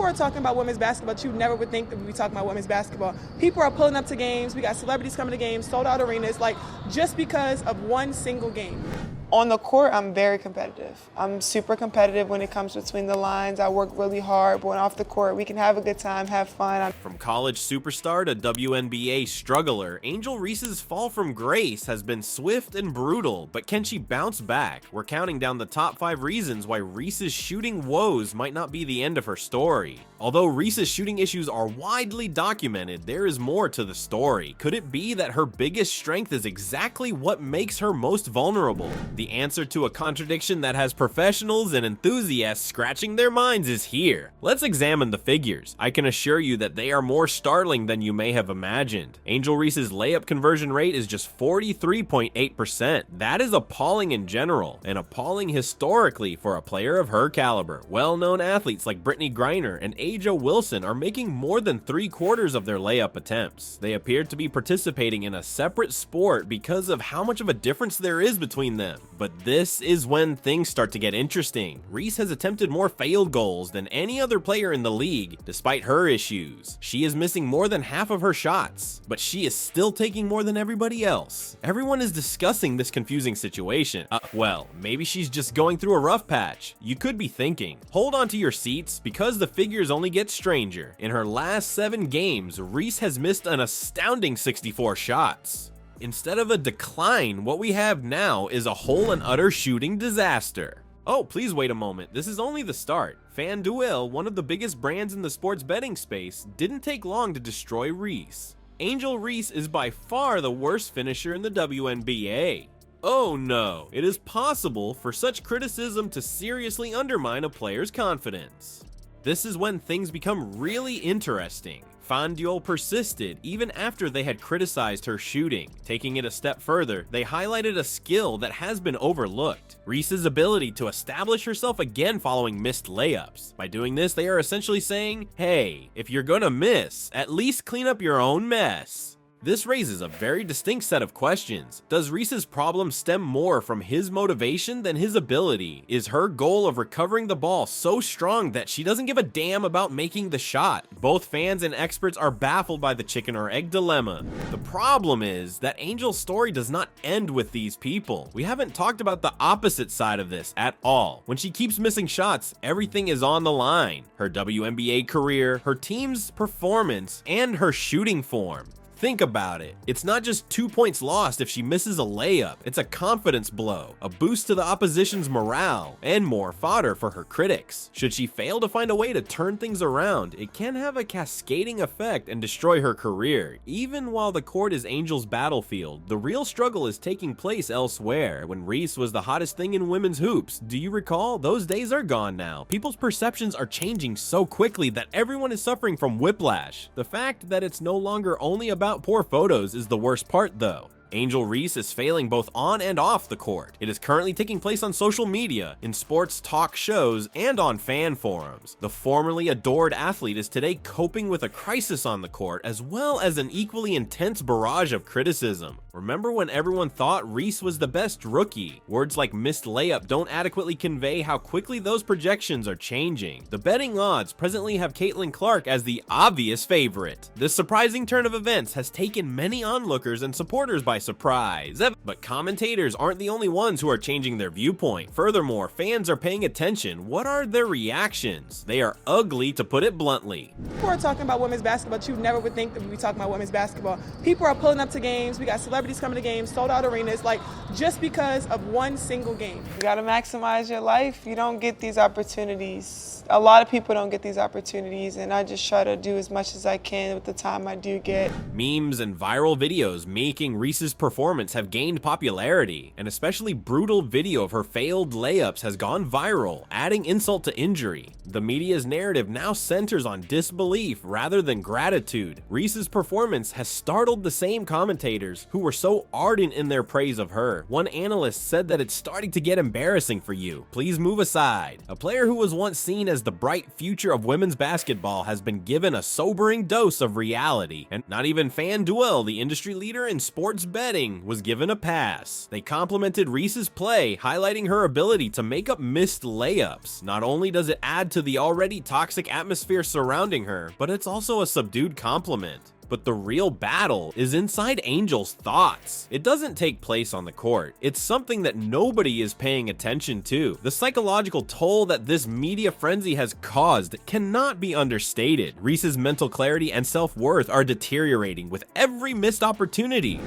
People are talking about women's basketball, but you never would think that we'd be talking about women's basketball. People are pulling up to games. We got celebrities coming to games, sold out arenas, like just because of one single game. On the court, I'm very competitive. I'm super competitive when it comes between the lines. I work really hard, but when off the court, we can have a good time, have fun. From college superstar to WNBA struggler, Angel Reese's fall from grace has been swift and brutal, but can she bounce back? We're counting down the top 5 reasons why Reese's shooting woes might not be the end of her story. Although Reese's shooting issues are widely documented, there is more to the story. Could it be that her biggest strength is exactly what makes her most vulnerable? The answer to a contradiction that has professionals and enthusiasts scratching their minds is here. Let's examine the figures. I can assure you that they are more startling than you may have imagined. Angel Reese's layup conversion rate is just 43.8%. That is appalling in general, and appalling historically for a player of her caliber. Well-known athletes like Brittany Griner and Aja Wilson are making more than 3/4 of their layup attempts. They appear to be participating in a separate sport because of how much of a difference there is between them. But this is when things start to get interesting. Reese has attempted more failed goals than any other player in the league, despite her issues. She is missing more than half of her shots, but she is still taking more than everybody else. Everyone is discussing this confusing situation. Well, maybe she's just going through a rough patch. You could be thinking. Hold on to your seats, because the figures only get stranger. In her last 7 games, Reese has missed an astounding 64 shots. Instead of a decline, what we have now is a whole and utter shooting disaster. Oh, please wait a moment, this is only the start. FanDuel, one of the biggest brands in the sports betting space, didn't take long to destroy Reese. Angel Reese is by far the worst finisher in the WNBA. Oh no, it is possible for such criticism to seriously undermine a player's confidence. This is when things become really interesting. FanDuel persisted even after they had criticized her shooting. Taking it a step further, they highlighted a skill that has been overlooked: Reese's ability to establish herself again following missed layups. By doing this, they are essentially saying, hey, if you're gonna miss, at least clean up your own mess. This raises a very distinct set of questions. Does Reese's problem stem more from his motivation than his ability? Is her goal of recovering the ball so strong that she doesn't give a damn about making the shot? Both fans and experts are baffled by the chicken or egg dilemma. The problem is that Angel's story does not end with these people. We haven't talked about the opposite side of this at all. When she keeps missing shots, everything is on the line. Her WNBA career, her team's performance, and her shooting form. Think about it. It's not just 2 points lost if she misses a layup. It's a confidence blow, a boost to the opposition's morale, and more fodder for her critics. Should she fail to find a way to turn things around, it can have a cascading effect and destroy her career. Even while the court is Angel's battlefield, the real struggle is taking place elsewhere. When Reese was the hottest thing in women's hoops, do you recall? Those days are gone now. People's perceptions are changing so quickly that everyone is suffering from whiplash. The fact that it's no longer only about poor photos is the worst part though. Angel Reese is failing both on and off the court. It is currently taking place on social media, in sports talk shows, and on fan forums. The formerly adored athlete is today coping with a crisis on the court, as well as an equally intense barrage of criticism. Remember when everyone thought Reese was the best rookie? Words like missed layup don't adequately convey how quickly those projections are changing. The betting odds presently have Caitlin Clark as the obvious favorite. This surprising turn of events has taken many onlookers and supporters by surprise. But commentators aren't the only ones who are changing their viewpoint. Furthermore, fans are paying attention. What are their reactions? They are ugly, to put it bluntly. People are talking about women's basketball, but you never would think that we'd be talking about women's basketball. People are pulling up to games. We got celebrities coming to games, sold out arenas, like just because of one single game. You gotta maximize your life. You don't get these opportunities. A lot of people don't get these opportunities, and I just try to do as much as I can with the time I do get. Memes and viral videos making Reese's performance have gained popularity. An especially brutal video of her failed layups has gone viral, adding insult to injury. The media's narrative now centers on disbelief rather than gratitude. Reese's performance has startled the same commentators who were so ardent in their praise of her. One analyst said that it's starting to get embarrassing for you. Please move aside. A player who was once seen as the bright future of women's basketball has been given a sobering dose of reality. And not even FanDuel, the industry leader in sports betting was given a pass. They complimented Reese's play, highlighting her ability to make up missed layups. Not only does it add to the already toxic atmosphere surrounding her, but it's also a subdued compliment. But the real battle is inside Angel's thoughts. It doesn't take place on the court. It's something that nobody is paying attention to. The psychological toll that this media frenzy has caused cannot be understated. Reese's mental clarity and self-worth are deteriorating with every missed opportunity.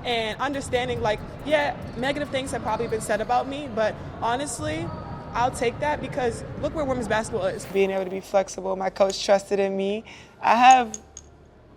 And understanding, like, yeah, negative things have probably been said about me, but honestly, I'll take that because look where women's basketball is. Being able to be flexible, my coach trusted in me. I have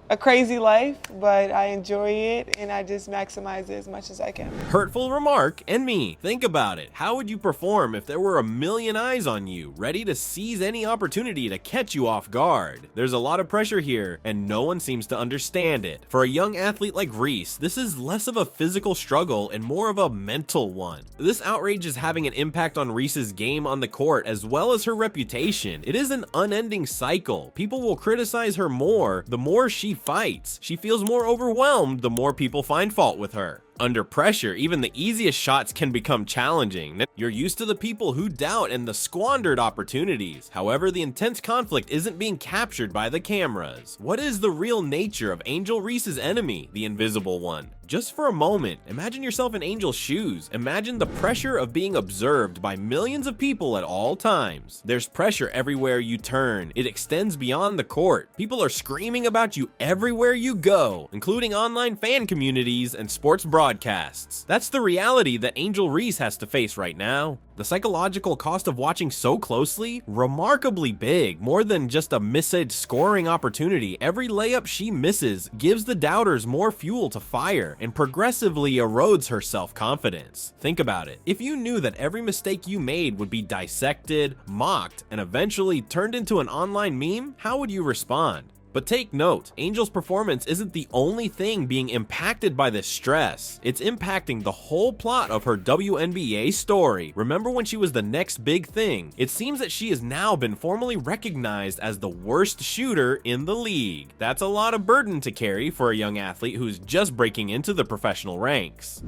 a crazy life, but I enjoy it and I just maximize it as much as I can. Hurtful remark, and me. Think about it. How would you perform if there were a million eyes on you, ready to seize any opportunity to catch you off guard? There's a lot of pressure here, and no one seems to understand it. For a young athlete like Reese, this is less of a physical struggle and more of a mental one. This outrage is having an impact on Reese's game on the court as well as her reputation. It is an unending cycle. People will criticize her more the more she fights. She feels more overwhelmed the more people find fault with her. Under pressure, even the easiest shots can become challenging. You're used to the people who doubt and the squandered opportunities. However, the intense conflict isn't being captured by the cameras. What is the real nature of Angel Reese's enemy, the invisible one? Just for a moment, imagine yourself in Angel's shoes. Imagine the pressure of being observed by millions of people at all times. There's pressure everywhere you turn. It extends beyond the court. People are screaming about you everywhere you go, including online fan communities and sports broadcasts. That's the reality that Angel Reese has to face right now. The psychological cost of watching so closely? Remarkably big. More than just a missed scoring opportunity, every layup she misses gives the doubters more fuel to fire and progressively erodes her self-confidence. Think about it. If you knew that every mistake you made would be dissected, mocked, and eventually turned into an online meme, how would you respond? But take note, Angel's performance isn't the only thing being impacted by this stress. It's impacting the whole plot of her WNBA story. Remember when she was the next big thing? It seems that she has now been formally recognized as the worst shooter in the league. That's a lot of burden to carry for a young athlete who's just breaking into the professional ranks.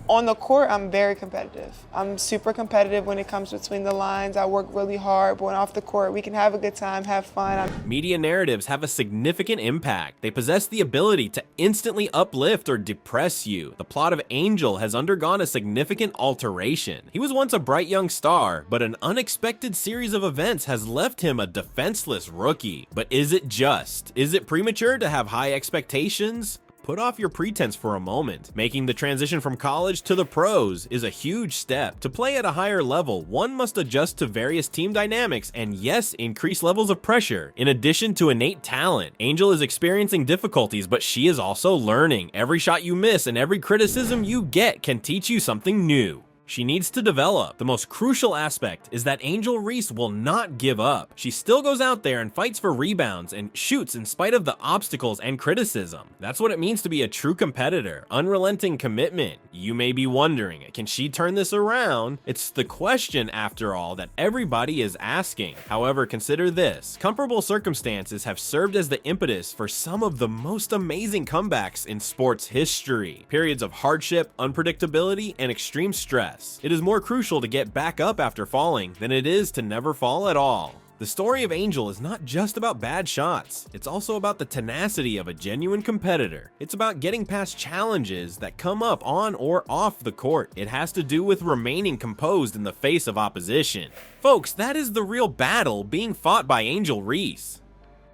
On the court, I'm very competitive. I'm super competitive when it comes between the lines. I work really hard, but when off the court, we can have a good time, have fun. Media narratives have a significant impact. They possess the ability to instantly uplift or depress you. The plot of Angel has undergone a significant alteration. He was once a bright young star, but an unexpected series of events has left him a defenseless rookie. But is it just? Is it premature to have high expectations? Put off your pretense for a moment. Making the transition from college to the pros is a huge step. To play at a higher level, one must adjust to various team dynamics and, yes, increase levels of pressure. In addition to innate talent, Angel is experiencing difficulties, but she is also learning. Every shot you miss and every criticism you get can teach you something new. She needs to develop. The most crucial aspect is that Angel Reese will not give up. She still goes out there and fights for rebounds and shoots in spite of the obstacles and criticism. That's what it means to be a true competitor. Unrelenting commitment. You may be wondering, can she turn this around? It's the question, after all, that everybody is asking. However, consider this. Comparable circumstances have served as the impetus for some of the most amazing comebacks in sports history. Periods of hardship, unpredictability, and extreme stress. It is more crucial to get back up after falling than it is to never fall at all. The story of Angel is not just about bad shots, it's also about the tenacity of a genuine competitor. It's about getting past challenges that come up on or off the court. It has to do with remaining composed in the face of opposition. Folks, that is the real battle being fought by Angel Reese.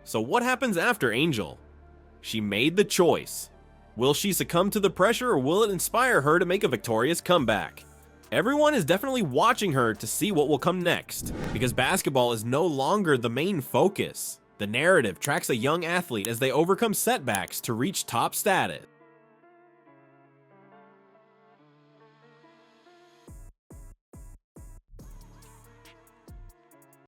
So what happens after Angel? She made the choice. Will she succumb to the pressure or will it inspire her to make a victorious comeback? Everyone is definitely watching her to see what will come next, because basketball is no longer the main focus. The narrative tracks a young athlete as they overcome setbacks to reach top status.